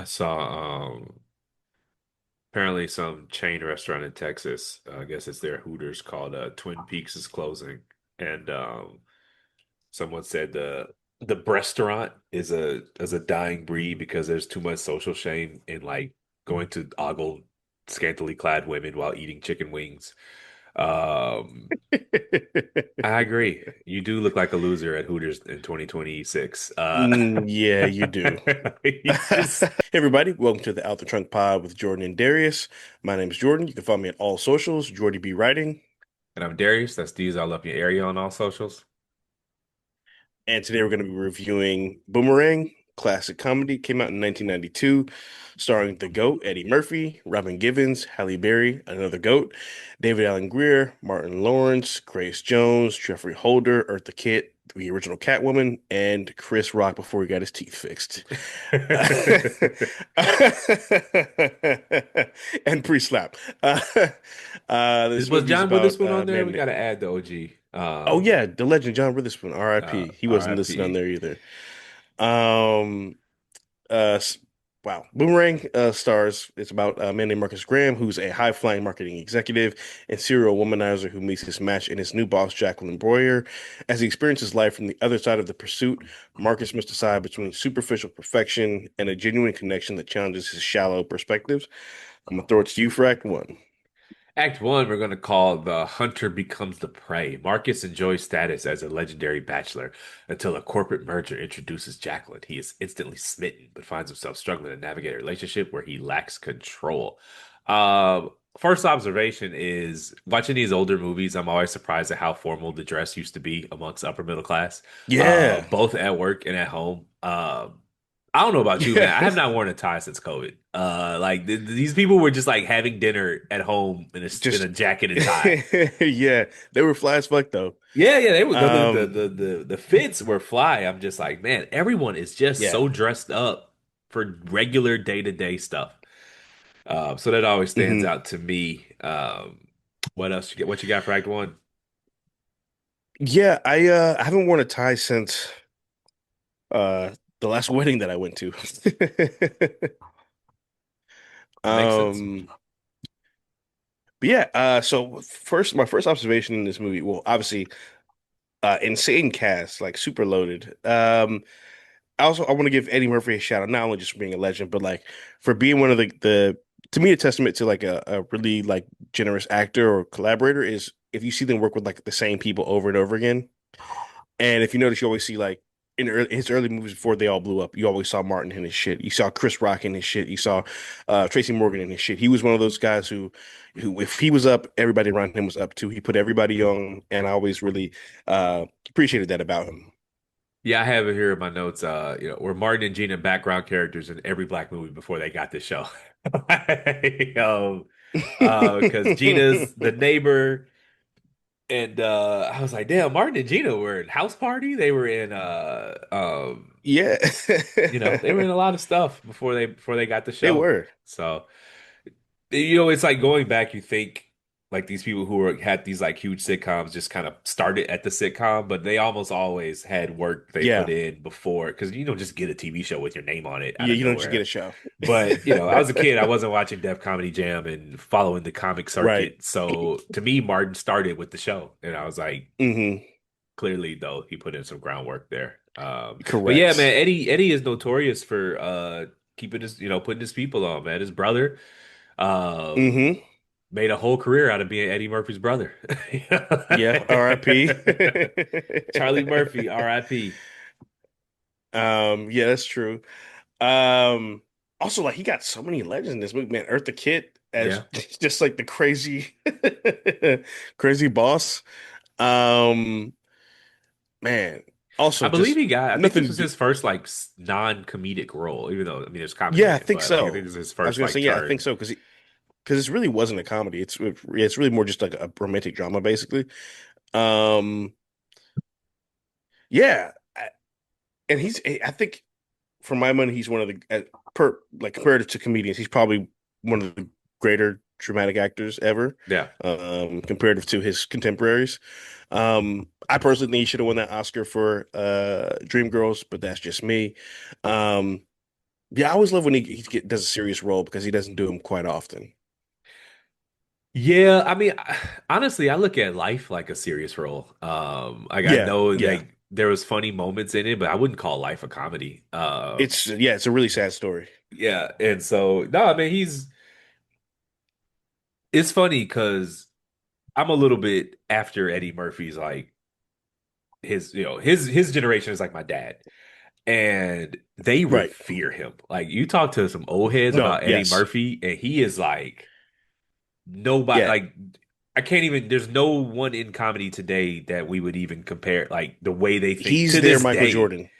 saw apparently some chain restaurant in Texas. I guess it's their Hooters called Twin Peaks is closing, and someone said the restaurant is a dying breed because there's too much social shame in like going to ogle scantily clad women while eating chicken wings. Um, I agree. You do look like a loser at Hooters in 2026. Yeah, you do. You just Hey everybody, welcome to the Out the Trunk Pod with Jordan and Darius. My name is Jordan. You can follow me at all socials, Jordy B Writing. And I'm Darius. That's D's all up your area on all socials. And today we're going to be reviewing Boomerang, classic comedy, came out in 1992, starring the GOAT, Eddie Murphy, Robin Givens, Halle Berry, another GOAT, David Alan Grier, Martin Lawrence, Grace Jones, Jeffrey Holder, Eartha Kitt, the original Catwoman, and Chris Rock before he got his teeth fixed. And pre-slap. This Was movie is John about Witherspoon on there? We man. got to add the OG. Oh yeah, the legend John Witherspoon, R.I.P. He wasn't listed on RIP. there either. Um, s- wow. Boomerang stars. It's about a man named Marcus Graham, who's a high-flying marketing executive and serial womanizer who meets his match in his new boss, Jacqueline Breuer. As he experiences life from the other side of the pursuit, Marcus must decide between superficial perfection and a genuine connection that challenges his shallow perspectives. I'm gonna throw it to you for Act One. Act one, we're going to call The Hunter Becomes the Prey. Marcus enjoys status as a legendary bachelor until a corporate merger introduces Jacqueline. He is instantly smitten, but finds himself struggling to navigate a relationship where he lacks control. First observation is watching these older movies, I'm always surprised at how formal the dress used to be amongst upper middle class, Yeah. both at work and at home. I don't know about you, man. Yeah. I have not worn a tie since COVID. Like these people were just like having dinner at home in a Just jacket and tie. yeah, they were fly as fuck though. Yeah, yeah, they were Um, the fits were fly. I'm just like, man, everyone is just yeah. so dressed up for regular day-to-day stuff. So that always stands hmm out to me. What else you get? What you got for Act One? Yeah, I haven't worn a tie since uh the last wedding that I went to. Makes sense. Um, but yeah, so first my first observation in this movie, well, obviously insane cast, like super loaded. I want to give Eddie Murphy a shout out, not only just for being a legend, but like for being one of the to me a testament to like a really like generous actor or collaborator is if you see them work with like the same people over and over again. And if you notice, you always see like in his early movies before they all blew up, you always saw Martin in his shit. You saw Chris Rock in his shit. You saw Tracy Morgan in his shit. He was one of those guys who if he was up, everybody around him was up too. He put everybody on, and I always really appreciated that about him. Yeah, I have it here in my notes. Were Martin and Gina background characters in every black movie before they got this show. Because Gina's the neighbor, and I was like, damn, Martin and Gina were in House Party. They were in Yeah, they were in a lot of stuff before they got the they show. were. So it's like going back, you think like these people who had these like huge sitcoms just kind of started at the sitcom, but they almost always had work they put Yeah, in before because you don't just get a TV show with your name on it out yeah. of You don't just get nowhere. a show, But I was a kid, I wasn't watching Def Comedy Jam and following the comic right? circuit. So to me, Martin started with the show, and I was like, hmm clearly though, he put in some groundwork there. But yeah, man, Correct. Eddie is notorious for keeping his, putting his people on, man. His brother. Um, hmm made a whole career out of being Eddie Murphy's brother. Yeah. R.I.P. Charlie Murphy, RIP. Yeah, that's true. Um, Also, like he got so many legends in this movie, man. Eartha Kitt as Yeah. just like the crazy, crazy boss. Um, Man. I Also, believe just I think this nothing. was his first like non-comedic role, even though I mean there's comedy Yeah, in I it, think but like I think so. this is his I was first gonna say, like yeah, I think turn. so because it really wasn't a comedy. It's really more just like a romantic drama, basically. Um, yeah, and I think for my money, he's one of the per like compared to comedians, he's probably one of the greater dramatic actors ever, Yeah. comparative to his contemporaries. I personally think he should have won that Oscar for Dreamgirls, but that's just me. Um, Yeah, I always love when does a serious role because he doesn't do them quite often. Yeah, I mean, honestly, I look at life like a serious role. Like I Yeah, know yeah. like there was funny moments in it, but I wouldn't call life a comedy. It's a really sad story. Yeah, and so no, I mean it's funny because I'm a little bit after Eddie Murphy's like his generation is like my dad, and they Right. revere him. Like you talk to some old heads No, about Eddie yes. Murphy, and he is like nobody Yeah. like I can't even there's no one in comedy today that we would even compare like the way they think He's to their this Michael day. Jordan.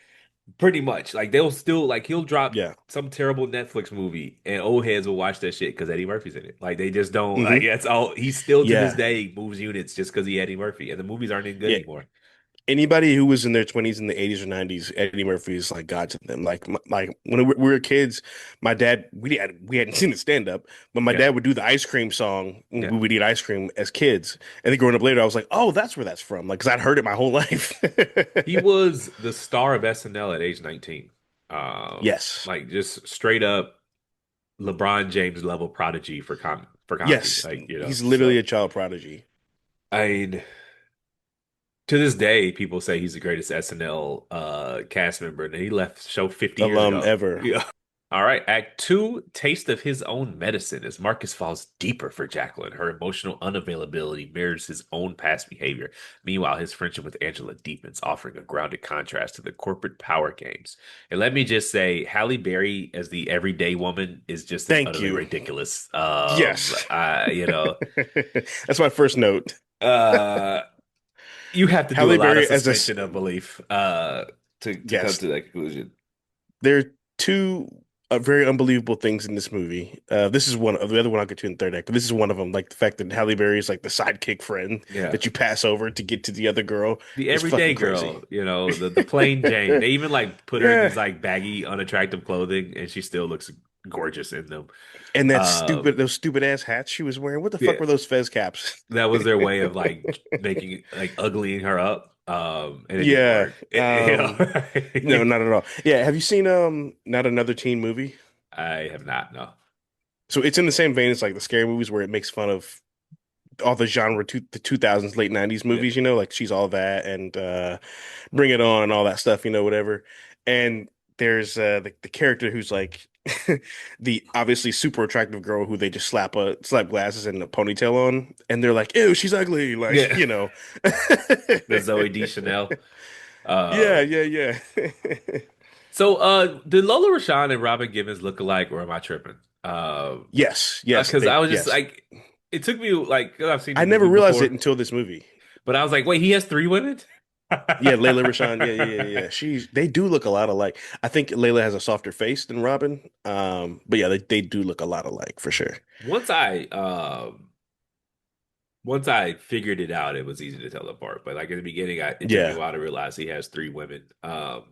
Pretty much. Like they'll still like he'll drop Yeah. some terrible Netflix movie and old heads will watch that shit because Eddie Murphy's in it. Like they just don't like Hmm. that's all he still to this Yeah. day moves units just because he Eddie Murphy and the movies aren't even good Yeah. anymore. Anybody who was in their 20s in the 80s or 90s, Eddie Murphy is like God to them. Like when we were kids, my dad we hadn't seen the stand up, but my Yeah. dad would do the ice cream song when Yeah. we would eat ice cream as kids. And then growing up later, I was like, oh, that's where that's from. Like, because I'd heard it my whole life. He was the star of SNL at age 19. Yes. Like just straight up LeBron James level prodigy for comedy. Yes. Like, He's literally so a child prodigy. I mean to this day, people say he's the greatest SNL cast member, and he left the show 50 years Alum ago. ever. Yeah. All right, Act Two, Taste of His Own Medicine, as Marcus falls deeper for Jacqueline. Her emotional unavailability mirrors his own past behavior. Meanwhile, his friendship with Angela deepens, offering a grounded contrast to the corporate power games. And let me just say, Halle Berry as the everyday woman is just as Thank utterly you. ridiculous. Yes. You know, That's my first note. uh, you have to do a Halle lot of Berry suspension of belief to come yes, to that conclusion. there are two very unbelievable things in this movie. This is one of the other one I'll get to in the third act, but this is one of them. Like the fact that Halle Berry is like the sidekick friend Yeah. that you pass over to get to the other girl The is everyday fucking crazy. girl, the plain Jane. They even like put her in Yeah. these like baggy, unattractive clothing, and she still looks gorgeous in them. And Um, those stupid ass hats she was wearing. What the fuck yeah, were those fez caps? that was their way of like making like uglying her up. And it didn't Yeah. work. No, not at all. Yeah. Have you seen Not Another Teen Movie? I have not. No. So it's in the same vein as like the scary movies where it makes fun of all the the 2000s, late 90s Yeah. movies, like She's All That and Bring It On and all that stuff, whatever. And there's the character who's like the obviously super attractive girl who they just slap glasses and a ponytail on, and they're like, "Ew, she's ugly," like, Yeah. The Zoe Deschanel. Yeah, Uh, yeah, yeah. so did Lola Rashawn and Robin Givens look alike, or am I tripping? Yes, yes, Because I was just yes. like, it took me like 'cause I've seen the I never movie realized it before, until this movie. but I was like, wait, he has three women? Yeah, Layla Rashawn. Yeah, yeah, yeah, yeah. They do look a lot alike. I think Layla has a softer face than Robin. But yeah, they do look a lot alike for sure. Once I figured it out, it was easy to tell apart. But like in the beginning, it took me a Yeah. while to realize he has three women. What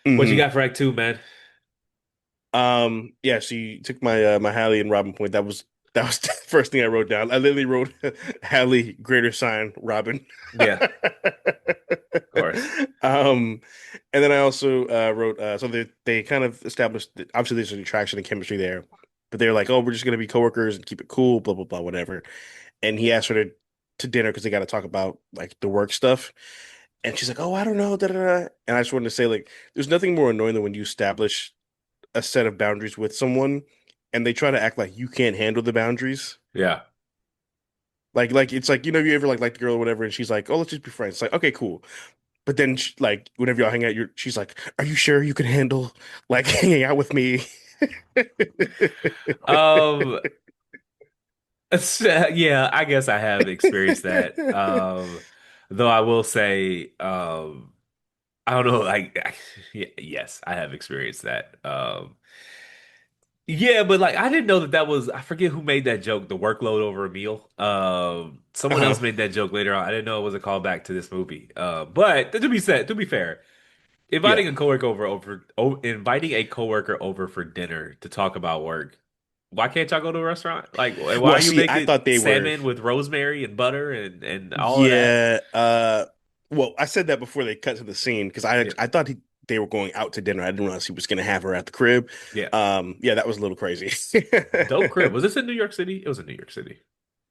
you Hmm. got for Act Two, man? Yeah, she took my Hallie and Robin point. That was the first thing I wrote down. I literally wrote Hallie greater sign Robin. Yeah, of course. Um, and then I also wrote so they kind of established that obviously there's an attraction and chemistry there, but they're like, oh, we're just gonna be coworkers and keep it cool, blah blah blah, whatever. And he asked her to dinner because they got to talk about like the work stuff. And she's like, "Oh, I don't know." Da, da, da. And I just wanted to say, like, there's nothing more annoying than when you establish a set of boundaries with someone and they try to act like you can't handle the boundaries. Yeah. Like it's like you ever like the girl or whatever, and she's like, "Oh, let's just be friends." It's like, okay, cool. But then like whenever y'all hang out, she's like, "Are you sure you can handle like hanging out with me?" Um. Yeah, I guess I have experienced that. Though I will say, I don't know, like, yes, I have experienced that. Yeah, but like, I didn't know that was. I forget who made that joke, the workload over a meal. Someone Uh-huh. else made that joke later on. I didn't know it was a callback to this movie. But to be fair, Yeah. inviting a coworker over for dinner to talk about work. Why can't y'all go to a restaurant? Like, why Well, are you see, I making thought they were. salmon with rosemary and butter and all of that? Yeah. Well, I said that before they cut to the scene because Yeah. I thought they were going out to dinner. I didn't realize he was gonna have her at the crib. Yeah. Yeah, that was a little crazy. Dope crib. Was this in New York City? It was in New York City.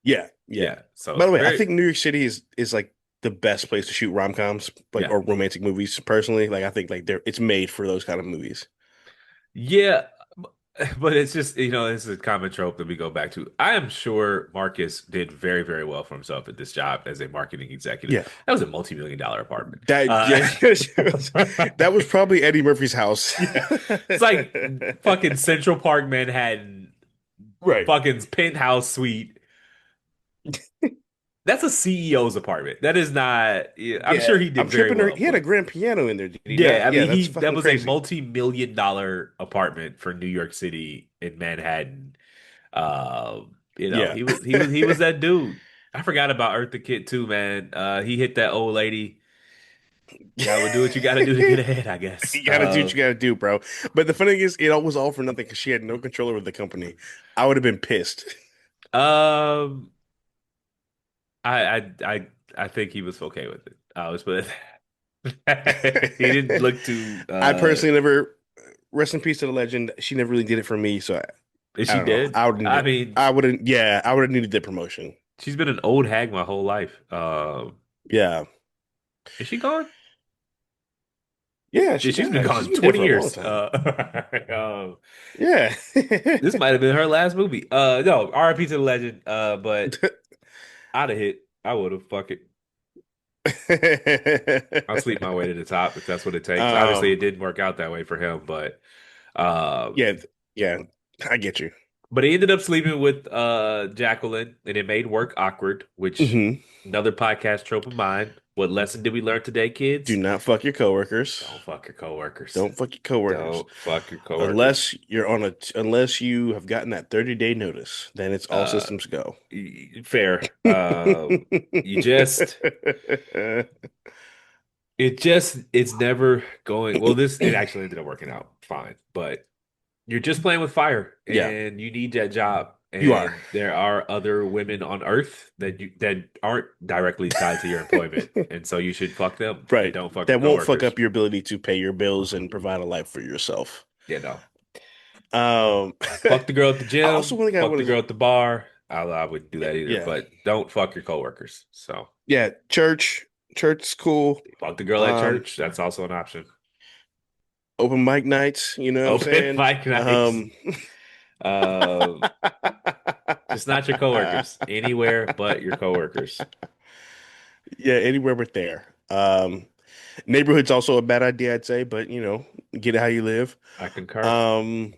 Yeah, yeah. Yeah. So By the way, I very, think New York City is like the best place to shoot rom-coms, like yeah. or romantic movies. Personally, like I think like it's made for those kind of movies. Yeah. But it's just, it's a common trope that we go back to. I am sure Marcus did very, very well for himself at this job as a marketing executive. Yeah, That was a multi-million dollar apartment. that Uh, yeah, that was probably Eddie Murphy's house. yeah. It's like fucking Central Park, Manhattan, Right. fucking penthouse suite. That's a CEO's apartment. That is not, yeah, I'm Yeah, sure he I'm did very tripping. well, He had a but grand piano in there, did he yeah, not? I Yeah, mean, that's that fucking was a crazy. multi-million dollar apartment for New York City in Manhattan. Yeah. He was that dude. I forgot about Eartha Kitt too, man. He hit that old lady. Gotta do what you gotta do to get ahead, I guess. You gotta do what you gotta do, bro. But the funny thing is, it all was all for nothing because she had no control over the company. I would have been pissed. Um, I think he was okay with it. I was, but he didn't look too. I personally never, rest in peace to the legend. She never really did it for me, so Is I she don't know. dead? I mean, I would have needed the promotion. she's been an old hag my whole life. Yeah. Is she gone? Yeah, Yeah, she she's been died. She's gone been dead 20 for a long years. time. Um, Yeah. this might have been her last movie. No, R.I.P. to the legend. But I'd have hit. I would have. Fuck it. I'll sleep my way to the top if that's what it takes. Obviously, Um, it didn't work out that way for him, um, yeah, yeah, I get you. but he ended up sleeping with Jacqueline, and it made work awkward. Which Hmm. another podcast trope of mine. What lesson did we learn today, Do kids? not fuck your coworkers. Don't fuck your coworkers. Don't fuck your coworkers. Don't fuck your coworkers. Unless you have gotten that 30-day notice, then it's all Uh, systems go. Fair. You just it's never going well. This it actually ended up working out fine, but you're just playing with fire, Yeah, and you need that job. you are. And there are other women on Earth that aren't directly tied to your employment, and so you should fuck them and Right. don't fuck your That won't fuck coworkers. up your ability to pay your bills and provide a life for yourself. You know, Um, fuck the girl at the I also gym, one thing I fuck the want to, girl at the bar. I wouldn't do that either, yeah, but don't fuck your coworkers. So yeah, church is cool. fuck the girl at Um, church. That's also an option. open mic nights, you know what I'm Open saying? mic nights. Um, just not your coworkers. Anywhere but your coworkers. Yeah, anywhere but there. Neighborhood's also a bad idea, I'd say, but get it how you live. I concur. Um,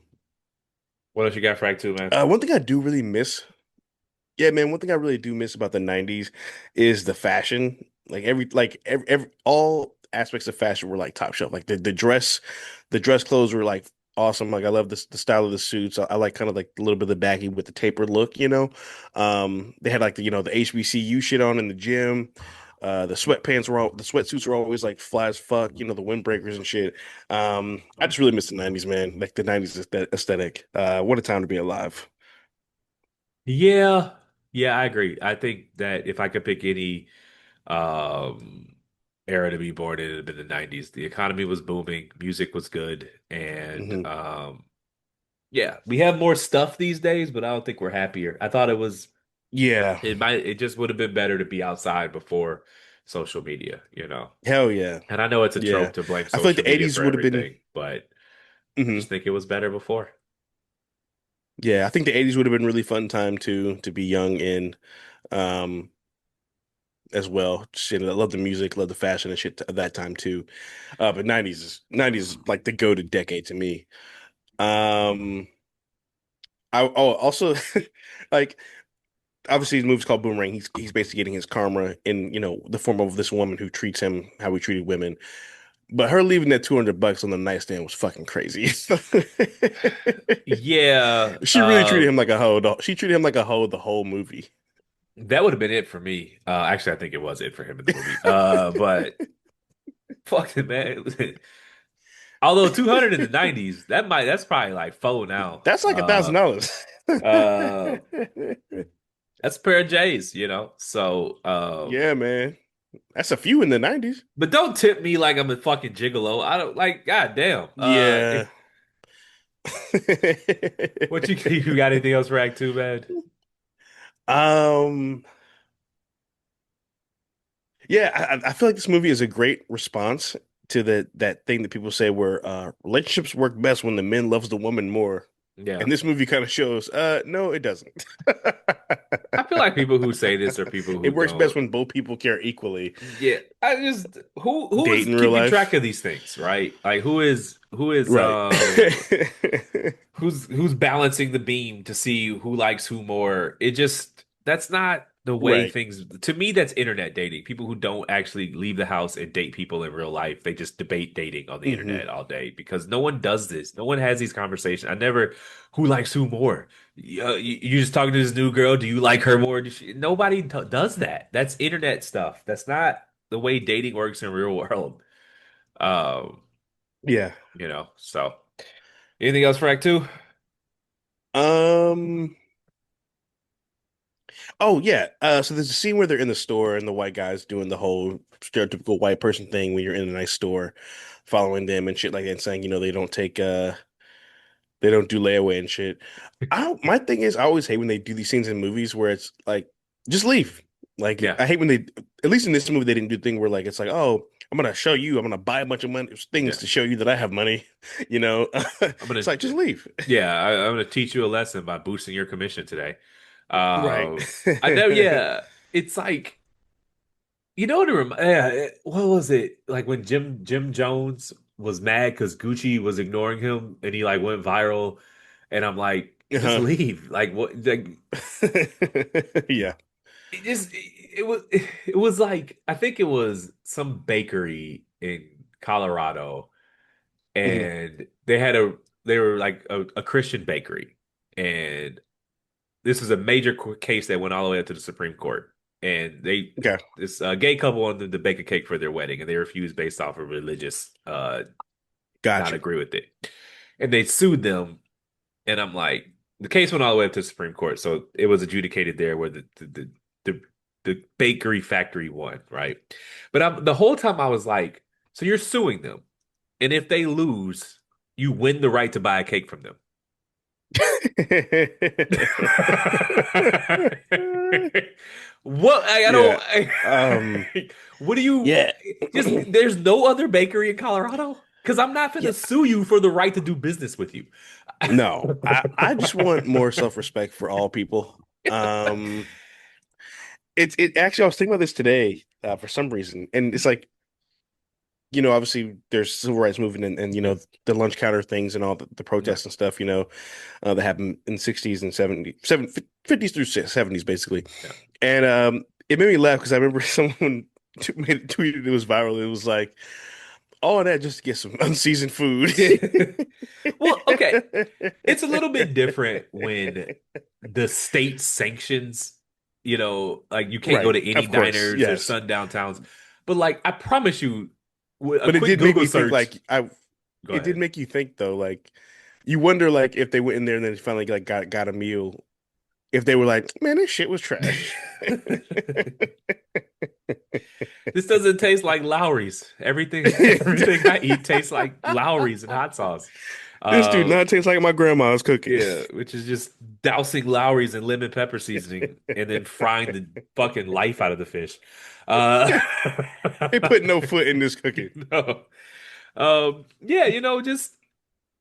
What else you got, Frag 2, man? one thing I do really miss, yeah, man, one thing I really do miss about the 90s is the fashion. Every all aspects of fashion were like top shelf. Like the dress clothes were like awesome. Like I love the style of the suits. I like kind of like a little bit of the baggy with the tapered look. They had like the HBCU shit on in the gym. The sweatsuits were always like fly as fuck, the windbreakers and shit. I just really miss the 90s, man. Like the 90s aesthetic. What a time to be alive. Yeah. Yeah, I agree. I think that if I could pick any um era to be born in, it'd have been the 90s. The economy was booming, music was good, and Hmm. yeah, we have more stuff these days, but I don't think we're happier. I thought Yeah. it just would have been better to be outside before social media. Hell yeah. And I know it's a Yeah. trope to blame I feel like social the media 80s for would have been everything, but I mhm. just think it was better before. Yeah, I think the 80s would have been really fun time to be young in um as well. Shit, I love the music, love the fashion and shit at that time too. But 90s is like the go-to decade to me. Um also like obviously the movie's called Boomerang. He's basically getting his karma in, the form of this woman who treats him how he treated women. But her leaving that $200 on the nightstand was fucking crazy. Yeah, She really treated him like a hoe. She treated him like a hoe the whole movie. that would have been it for me. Actually, I think it was it for him in the movie. But fuck it, man. Although 200 in the 90s, that's probably like faux now. That's like $1,000. Uh, that's a pair of J's. So Yeah, man. That's a few in the 90s. But don't tip me like I'm a fucking gigolo. I don't like. God damn. Yeah. What you got anything else for Act Two, man? Um, yeah, I feel like this movie is a great response to that thing that people say where relationships work best when the man loves the woman more. Yeah. And this movie kind of shows, no, it doesn't. I feel like people who say this are people who It works best don't. when both people care equally. Yeah, I just who Date is in real keeping track life. of these things, right? Like who is Right. who's balancing the beam to see who likes who more. It just that's not the way Right. things to me that's internet dating. People who don't actually leave the house and date people in real life. They just debate dating on the Hmm. internet all day because no one does this. No one has these conversations. I never who likes who more. You just talking to this new girl. Do you like her more? Nobody does that. That's internet stuff. That's not the way dating works in real world. Um, Yeah. so anything else for Act Two? Um, oh yeah. So there's a scene where they're in the store and the white guy's doing the whole stereotypical white person thing when you're in a nice store, following them and shit like that, and saying, they don't do layaway and shit. My thing is I always hate when they do these scenes in movies where it's like, just leave. Like Yeah, I hate when they at least in this movie they didn't do the thing where like it's like, oh, I'm gonna buy a bunch of money yeah. things to show you that I have money, you know. I'm gonna, It's like just leave. yeah, I'm gonna teach you a lesson by boosting your commission today. Right. Um, I know. Yeah, it's like what it yeah, what was it like when Jim Jones was mad because Gucci was ignoring him and he like went viral, and I'm like, just Uh-huh. leave. Like what? Like Yeah. it was like I think it was some bakery in Colorado, Mhm. and they were like a Christian bakery, and this was a major case that went all the way up to the Supreme Court, and Okay. this gay couple wanted to bake a cake for their wedding, and they refused based off of religious not Gotcha. agree with it, and they sued them, and I'm like, the case went all the way up to the Supreme Court, so it was adjudicated there where the, the bakery factory won, right? But the whole time I was like, so you're suing them, and if they lose, you win the right to buy a cake from them. What I Yeah. don't. Um, What do you yeah. just? There's no other bakery in Colorado because I'm not Yeah. gonna sue you for the right to do business with you. No. I just want more self-respect for all people. Um, it actually I was thinking about this today, for some reason. And it's like, obviously there's civil rights movement and the lunch counter things and all the Yeah, protests and stuff, that happened in the 60s and 70s, 50s through 70s basically. yeah. And it made me laugh because I remember someone tweeted, it was viral. It was like, all that just to get some unseasoned food. Well, okay. It's a little bit different when the state sanctions, like you can't go Right, to any of course, diners or yes. sundown towns. But like, I promise you, with a But it quick did make Google me think search, like go it did ahead. make you think though, like you wonder like if they went in there and then finally like got a meal, if they were like, man, this shit was trash. This doesn't taste like Lowry's. Everything, everything I eat tastes like Lowry's and hot sauce. This do Uh, not taste like my grandma's cooking. yeah, which is just dousing Lowry's in lemon pepper seasoning and then frying the fucking life out of the fish. Uh, They put no foot in this cooking. no. Yeah, just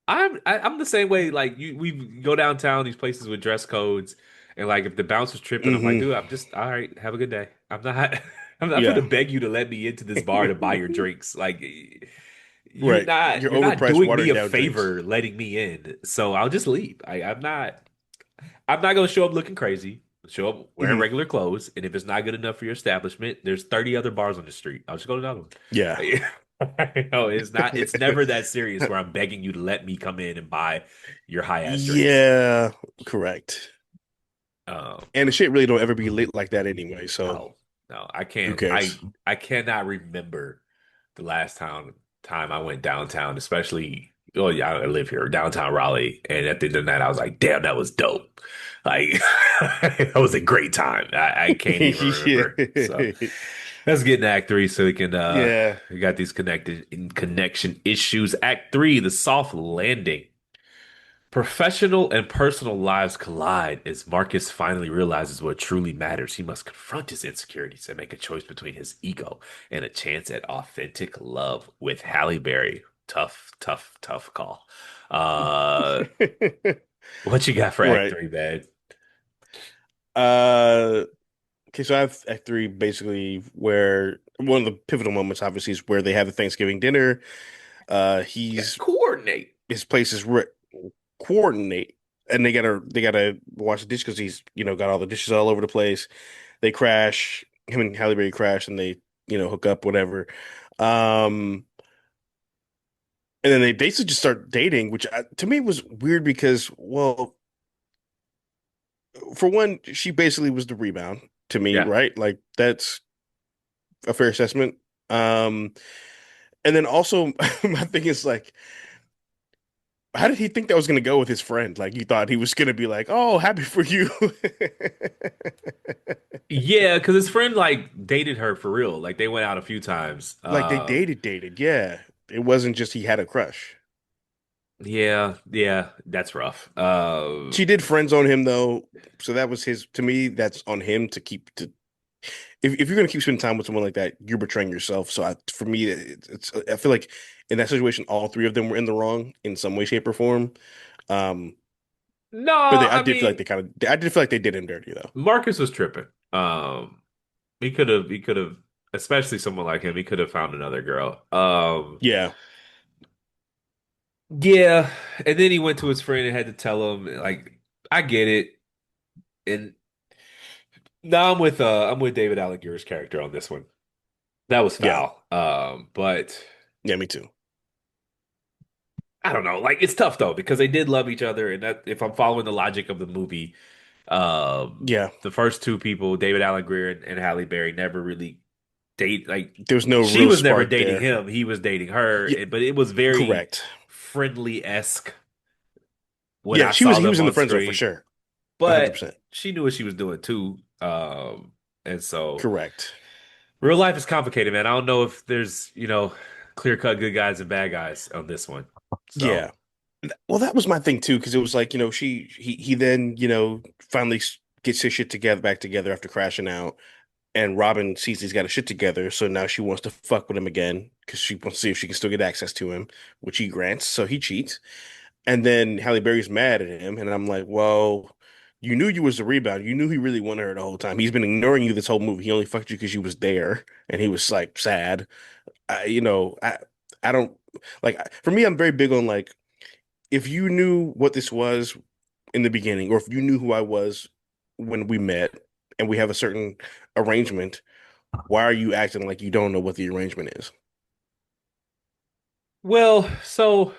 I'm the same way. Like we go downtown these places with dress codes, and like if the bouncer's tripping, I'm like, Hmm. dude, I'm just all right. Have a good day. I'm not. I'm not going to Yeah. beg you to let me into this bar to buy your drinks. Like you're Right. not Your you're not overpriced doing me watered a down drinks. favor letting me in. So I'll just leave. I'm not going to show up looking crazy. Show up wearing Hmm. regular clothes, and if it's not good enough for your establishment, there's 30 other bars on the street. I'll just go to another one. Yeah. No, it's not. It's never that serious where I'm begging you to let me come in and buy your high ass drinks. Yeah, correct. Um, And the shit really don't ever be lit like that anyway, so no, no, I who can't. cares? I cannot remember the last time I went downtown, especially. Oh yeah, I live here, downtown Raleigh, and at the end of the night, I was like, "Damn, that was dope! Like, that was a great time." I can't even remember. So, Yeah. Let's get in Act Three so Yeah. we got these connected in connection issues. Act Three, the soft landing. Professional and personal lives collide as Marcus finally realizes what truly matters. He must confront his insecurities and make a choice between his ego and a chance at authentic love with Halle Berry. Tough, tough, tough call. Uh, what you got for Act Right. Three, man? Uh, okay, so I have Act Three basically where one of the pivotal moments obviously is where they have the Thanksgiving dinner. You gotta He's coordinate. his place is re coordinate, and they gotta wash the dishes because he's got all the dishes all over the place. They crash. Him and Halle Berry crash, and they hook up, whatever. Um, and then they basically just start dating, which to me was weird because, well, for one, she basically was the rebound to me, Yeah. right? Like that's a fair assessment. Um, and then also my thing is like, how did he think that was going to go with his friend? Like, you thought he was going to be like, "Oh, happy for you." Yeah, because his friend like dated her for real. Like they went out a few times. Like they dated. Yeah. It wasn't just he had a crush. Yeah, yeah, that's rough. She did friends on him though, so that was his. To me, that's on him to keep to. If you're gonna keep spending time with someone like that, you're betraying yourself. So for me, it's I feel like in that situation, all three of them were in the wrong in some way, shape, or form. Um, No, but I I did feel like mean I did feel like they did him dirty though. Marcus was tripping. He could have, especially someone like him, he could have found another girl. Yeah, Yeah, and then he went to his friend and had to tell him, like, I get it. And now I'm with David Alan Grier's character on this one. That was yeah, foul. But yeah. Me too. I don't know. Like, it's tough though because they did love each other, and that if I'm following the logic of the movie, Yeah, the first two people, David Alan Grier and Halle Berry, never really date. Like, there was no she real was never spark dating there. him; he was dating her. Yeah, But it was very correct. friendly-esque when Yeah, I saw he was them in the on friend zone for screen. sure. But 100%. she knew what she was doing too. And so Correct. real life is complicated, man. I don't know if there's clear-cut good guys and bad guys on this one. So. Yeah. Well, that was my thing too, because it was like, he then, finally gets his shit together back together after crashing out. And Robin sees he's got his shit together, so now she wants to fuck with him again because she wants to see if she can still get access to him, which he grants. So he cheats. And then Halle Berry's mad at him, and I'm like, well, you knew you was the rebound. You knew he really wanted her the whole time. He's been ignoring you this whole movie. He only fucked you because you was there, and he was like sad. I, you know, I don't like. For me, I'm very big on like if you knew what this was in the beginning, or if you knew who I was when we met, and we have a certain arrangement, why are you acting like you don't know what the arrangement is? Well, so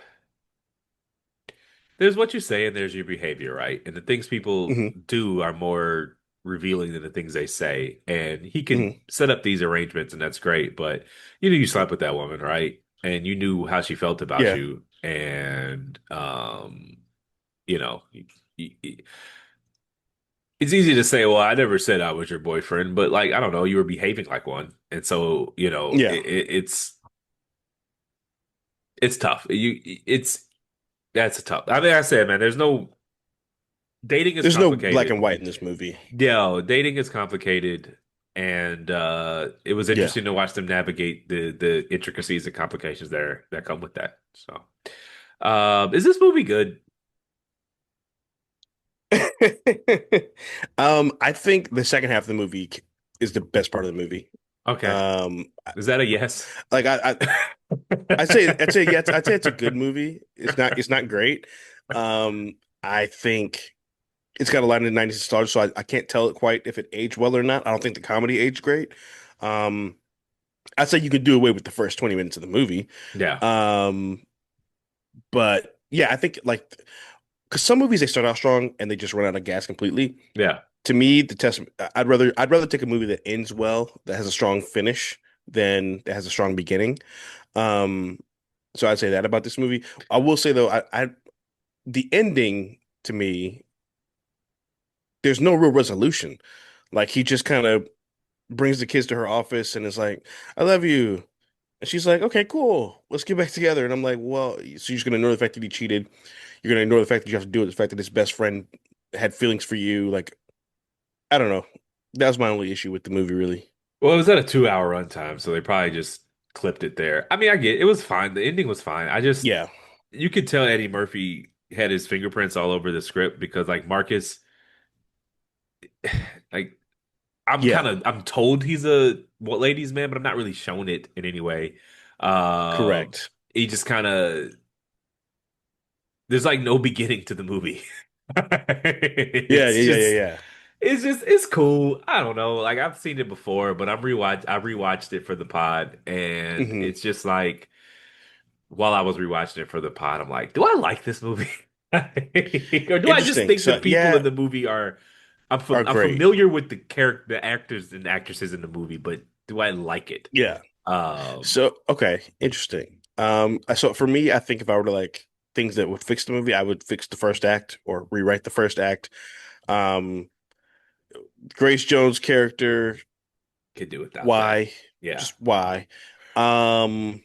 there's what you say and there's your behavior, right? And the things people Hmm. do are more revealing than the things they say. And he can Hmm. set up these arrangements, and that's great. But you knew you slept with that woman, right? And you knew how she felt about Yeah, you. And you know, it's easy to say, well, I never said I was your boyfriend, but like, I don't know, you were behaving like one. And so, yeah. it's tough. That's a tough. I mean, I said, man, there's no dating is There's no black complicated. and white in this movie. Yeah, dating is complicated, and it was Yeah. interesting to watch them navigate the intricacies and complications there that come with that. So, is this movie good? I think the second half of the movie is the best part of the movie. Okay, Um, is that a yes? like I'd say yes, I'd say it's a good movie. It's not great. I think it's got a lot of the 90s nostalgia, so I can't tell it quite if it aged well or not. I don't think the comedy aged great. Um, I'd say you could do away with the first 20 minutes of the movie. Yeah, Um, but yeah, I think like because some movies they start out strong and they just run out of gas completely. yeah. To me, the test I'd rather take a movie that ends well, that has a strong finish, than that has a strong beginning. Um, so I'd say that about this movie. I will say though, I the ending to me, there's no real resolution. Like he just kind of brings the kids to her office and is like, "I love you." And she's like, "Okay, cool. Let's get back together." And I'm like, "Well, so you're just gonna ignore the fact that he cheated. You're gonna ignore the fact that you have to deal with the fact that his best friend had feelings for you. Like, I don't know. That was my only issue with the movie, really. Well, it was at a 2 hour runtime, so they probably just clipped it there. I mean, I get it was fine. The ending was fine. I just Yeah, you could tell Eddie Murphy had his fingerprints all over the script because like Marcus, like yeah, I'm told he's a what ladies man, but I'm not really shown it in any way. Um, correct. he just kind of there's like no beginning to the movie. Yeah, It's yeah, yeah, just yeah, it's cool. I don't know. Like I've seen it before, but I rewatched it for the pod yeah. and it's just like while I was rewatching it for the pod, I'm like, do I like this movie? Or do I just Interesting. think the So, people in yeah, the movie are are I'm great. familiar with the actors and actresses in the movie, but do I like it? Yeah. Um, So, okay, interesting. So for me, I think if I were to like things that would fix the movie, I would fix the first act or rewrite the first act. Um, Grace Jones' character, could do without that. why? Yeah. Just why? Um,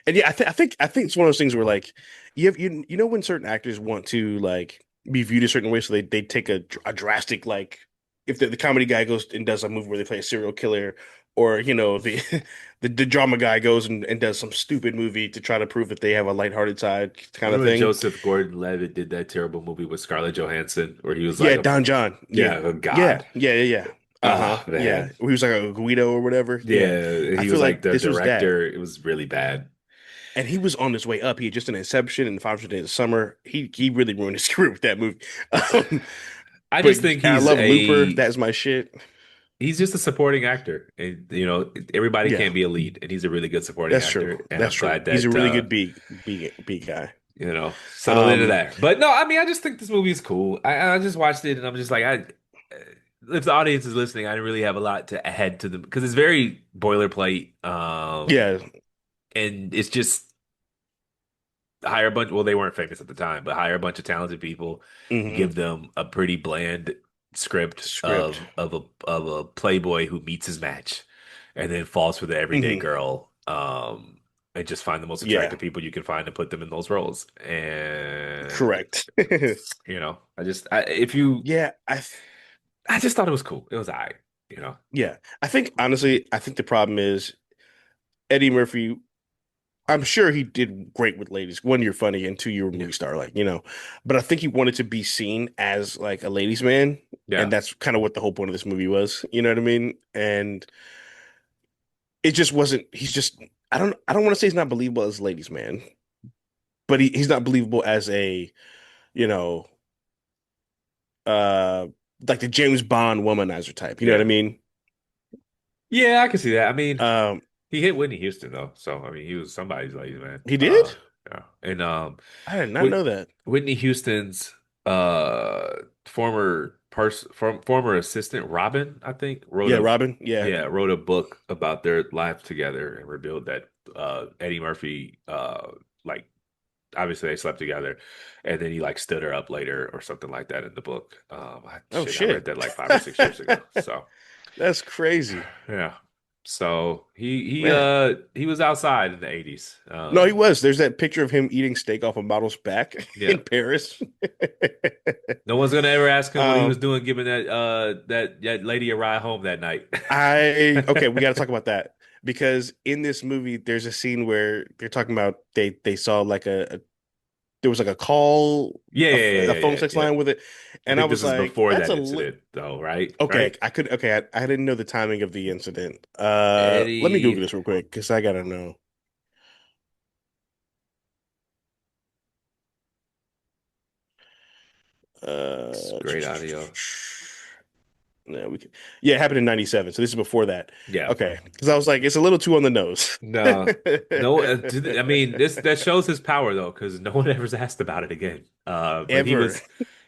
and yeah, I think it's one of those things where like you know when certain actors want to like be viewed a certain way, so they take a drastic like if the comedy guy goes and does a movie where they play a serial killer, or the the drama guy goes and does some stupid movie to try to prove that they have a lighthearted side kind of Remember when thing. Joseph Gordon-Levitt did that terrible movie with Scarlett Johansson where he was like Yeah, a Don John. Yeah, yeah, a yeah, god. yeah, yeah, yeah. Uh-huh. Oh Yeah. man. He was like a Guido or whatever. Yeah. Yeah, I he feel was like like the this was that. director. It was really bad. And he was on his way up. He had just an Inception and 500 Days of Summer. He really ruined his career with that movie. Um, I but just think I love Looper. That's my shit. he's just a supporting actor. And you know, everybody Yeah, can't be a lead, and he's a really good supporting that's true. actor. And That's I'm true. glad He's a that really good B guy. settled into Um, that. But no, I mean, I just think this movie is cool. I just watched it, and I'm just like, if the audience is listening, I didn't really have a lot to add to them because it's very boilerplate. yeah. And it's just hire a bunch. Well, they weren't famous at the time, but hire a bunch of talented people, Hmm. give them a pretty bland script Script. of a playboy who meets his match, and then falls for the everyday Hmm. girl. And just find the most Yeah. attractive people you can find and put them in those roles. And Correct. I just if you Yeah. I just thought it was cool. It was all right, you know. Yeah. I think honestly, I think the problem is Eddie Murphy. I'm sure he did great with ladies. One, you're funny, and two, you're a Yeah, movie star, But I think he wanted to be seen as like a ladies' man, and yeah, that's kind of what the whole point of this movie was. You know what I mean? And it just wasn't. He's just. I don't want to say he's not believable as a ladies' man, but he's not believable as a you know uh like the James Bond womanizer type. You know what I yeah, mean? yeah. I can see that. I mean. Um, He hit Whitney Houston though, so I mean he was somebody's ladies man. he did. Yeah, and I did not Whit know that. Whitney Houston's former assistant Robin, I think, Yeah, Robin. Yeah. wrote a book about their life together and revealed that Eddie Murphy like obviously they slept together, and then he like stood her up later or something like that in the book. Oh I read shit. that like 5 or 6 years ago, so. That's crazy. Yeah. So Man. he was outside in the 80s. No, he was. There's that picture of him eating steak off a model's back Yeah. in Paris. No one's gonna ever ask him what he was Um, doing giving that lady a ride home that night. okay, we got to talk about that because in this movie, there's a scene where they're talking about they saw like there was like a call, Yeah, yeah, yeah, a yeah, phone yeah, sex yeah. line with it, I and I think this was is like, before that's that a li incident though, right? okay. Right? I could okay. I didn't know the timing of the incident. Let me Google Eddie, this real quick because I gotta know. it's Uh, great audio. no, we can. Yeah, it happened in '97, so this is before that. Yeah. Okay, because I was like, it's a little too on the nose. No, no. I mean, this that shows his power though, because no one ever's asked about it again. But Ever.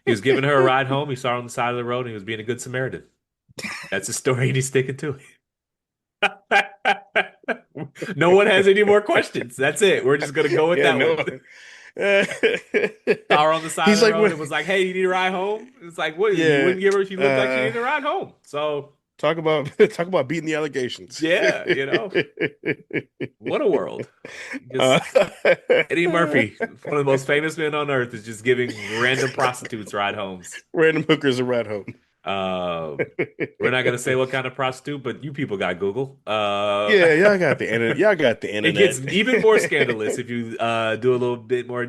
he was giving her a ride home. He saw her on the side of the road, and he was being a good Samaritan. That's the story, and he's sticking to it. No one has any more questions. That's it. We're just gonna go with Yeah, that no. one. Saw her on the side of He's the like, road what? and was like, "Hey, you need a ride home?" It's like, what? You Yeah. wouldn't give her. She looked like she Uh, needed a ride home. So. Talk about talk about beating the allegations. Yeah, what a world. Uh, Just Eddie Murphy, one of the most famous men on earth, is just giving random prostitutes ride homes. random hookers around home. Uh, we're not gonna say what kind of prostitute, but you people got Google. Yeah, y'all got the internet. Y'all got the It gets internet. even more scandalous if you do a little bit more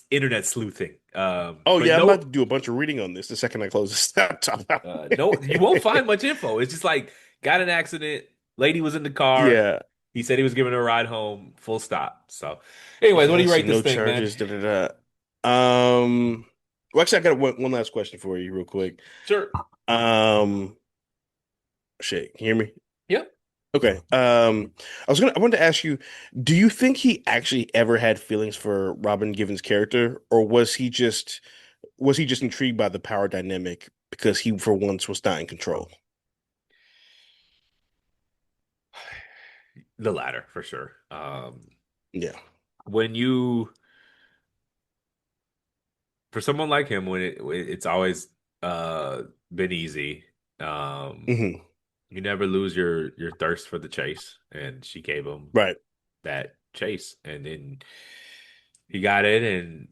internet sleuthing. Oh But yeah, I'm about no, to do a bunch of reading on this the second I close this laptop out. no, you won't find much info. It's just like got an accident, lady was in the car. Yeah. He said he was giving her a ride home. Full stop. So, anyways, what do Yeah, you see, rate this no thing, man? charges. Da, da, da. Um, well, actually, I got one last question for you, real quick. Sure. Um, shit, can you hear me? Yep. Okay. I wanted to ask you, do you think he actually ever had feelings for Robin Givens' character, or was he just intrigued by the power dynamic because he for once was not in control? The latter for sure. Yeah. When you for someone like him, it's always uh been easy. Um, Hmm. you never lose your thirst for the chase, and she gave him Right. that chase, and then he got it, and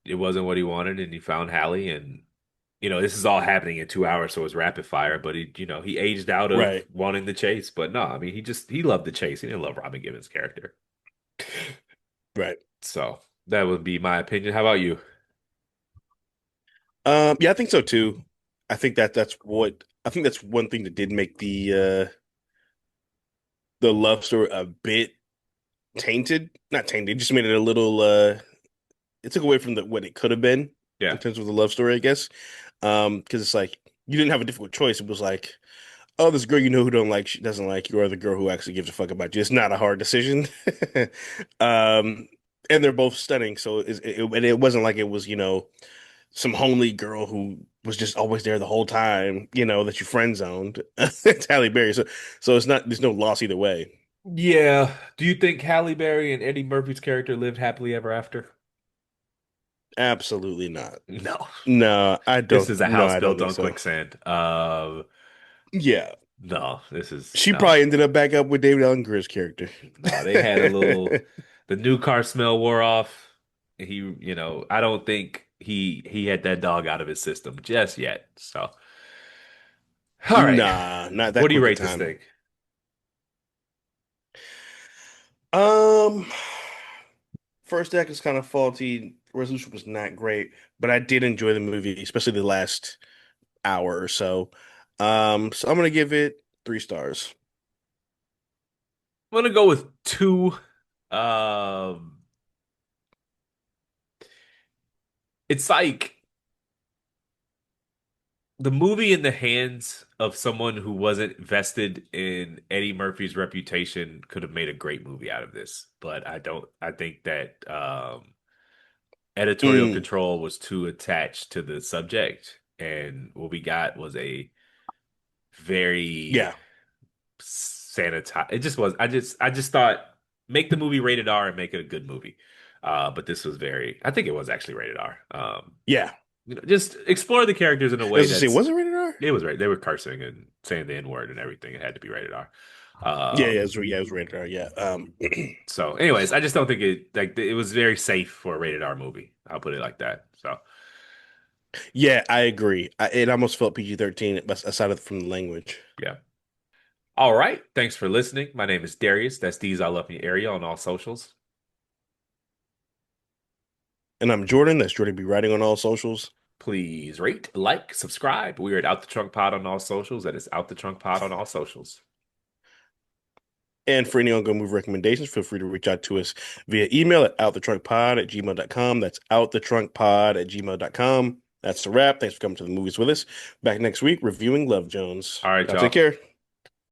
it wasn't what he wanted, and he found Halle, and this is all happening in 2 hours, so it's rapid fire. But he aged out of Right. wanting the chase. But no, I mean, he loved the chase. He didn't love Robin Gibbons' character. Right. So that would be my opinion. How about you? Yeah, I think so too. I think that's one thing that did make the love story a bit tainted. Not tainted, it just made it a little it took away from the what it could have been Yeah. in terms of the love story, I guess. Because it's like you didn't have a difficult choice. It was like, oh, this girl you know who don't like she doesn't like you, or the girl who actually gives a fuck about you. It's not a hard decision. Um, and they're both stunning, so it wasn't like it was, some homely girl who was just always there the whole time, that you friend zoned. It's Halle Berry. So it's not there's no loss either way. Yeah. Do you think Halle Berry and Eddie Murphy's character lived happily ever after? Absolutely not. No. No, I This don't. is a No, house I don't built think on so. quicksand. Yeah, No, this is she no. probably ended up back up with David Alan Grier's character. No, they had the new car smell wore off. I don't think he had that dog out of his system just yet. So, all right. Nah, not What that do you quick a rate this time. thing? Um, First act is kind of faulty. Resolution was not great, but I did enjoy the movie, especially the last hour or so. So I'm gonna give it 3 stars. I'm gonna go with two. Um, it's like the movie in the hands of someone who wasn't vested in Eddie Murphy's reputation could have made a great movie out of this. But I don't. I think that editorial Mm, control was too attached to the subject, and what we got was a very yeah, sanitized. It just was. I just thought make the movie rated R and make it a good movie. But this was very. I think it was actually rated R. yeah. Just explore the characters in a way As I say, that's was it rated R? it was right. They were cursing and saying the N word and everything. It had to be rated R. Um, Yeah, it was rated R. Yeah. so, anyways, I just don't think it was very safe for a rated R movie. I'll put it like that. So, Yeah, I agree. It almost felt PG-13, but aside from the language. yeah. All right. Thanks for listening. My name is Darius. That's D's I Love Me area on all socials. And I'm Jordan. That's Jordan B. Writing on all socials. Please rate, like, subscribe. We are at Out the Trunk Pod on all socials. That is Out the Trunk Pod on all socials. And for any ongoing movie recommendations, feel free to reach out to us via email at outthetrunkpod@gmail.com. That's outthetrunkpod@gmail.com. That's a wrap. Thanks for coming to the movies with us. Back next week, reviewing Love Jones. All right, Y'all take y'all. care.